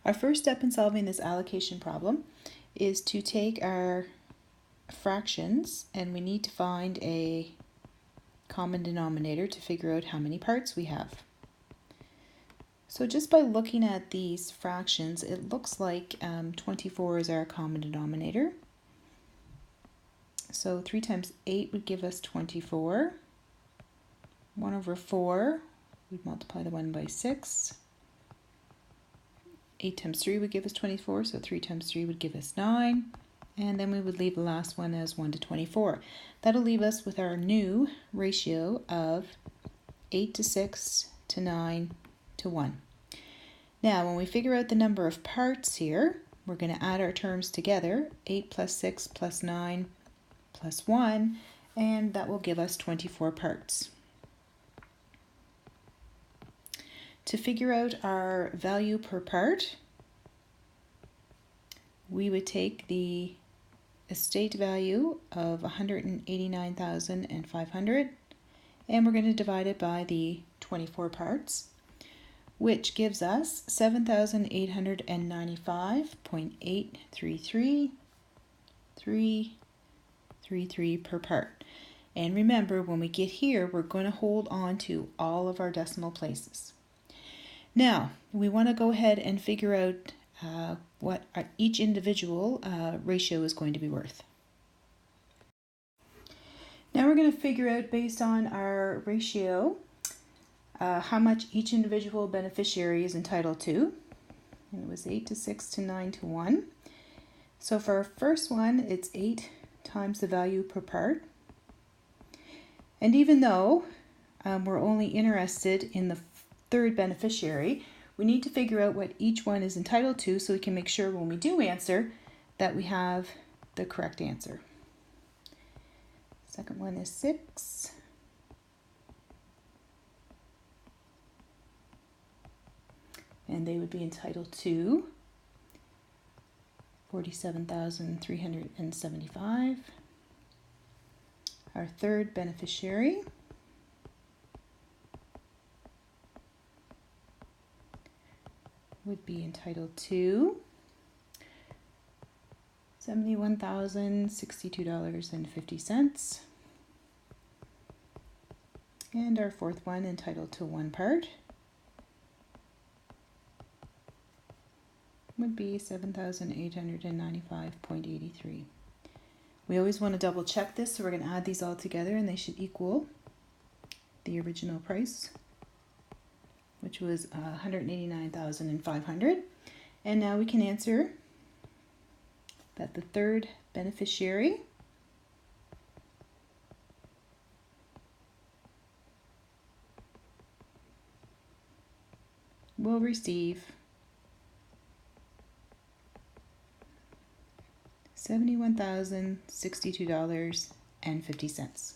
Our first step in solving this allocation problem is to take our fractions, and we need to find a common denominator to figure out how many parts we have. So just by looking at these fractions, it looks like 24 is our common denominator. So 3 times 8 would give us 24. 1 over 4, we'd multiply the 1 by 6. 8 times 3 would give us 24, so 3 times 3 would give us 9. And then we would leave the last one as 1 to 24. That'll leave us with our new ratio of 8 to 6 to 9 to 1. Now, when we figure out the number of parts here, we're going to add our terms together, 8 plus 6 plus 9 plus 1, and that will give us 24 parts. To figure out our value per part, we would take the estate value of 189,500 and we're going to divide it by the 24 parts, which gives us 7,895.833 per part. And remember, when we get here, we're going to hold on to all of our decimal places. Now, we want to go ahead and figure out what each individual ratio is going to be worth. Now we're going to figure out, based on our ratio, how much each individual beneficiary is entitled to. And it was 8 to 6 to 9 to 1. So for our first one, it's 8 times the value per part. And even though we're only interested in the third beneficiary, we need to figure out what each one is entitled to so we can make sure when we do answer that we have the correct answer. Second one is 6. And they would be entitled to 47,375. Our third beneficiary would be entitled to $71,062.50. And our fourth one, entitled to 1 part, would be 7,895.83. We always want to double check this, so we're going to add these all together and they should equal the original price, which was 189,500. And now we can answer that the third beneficiary will receive $71,062.50.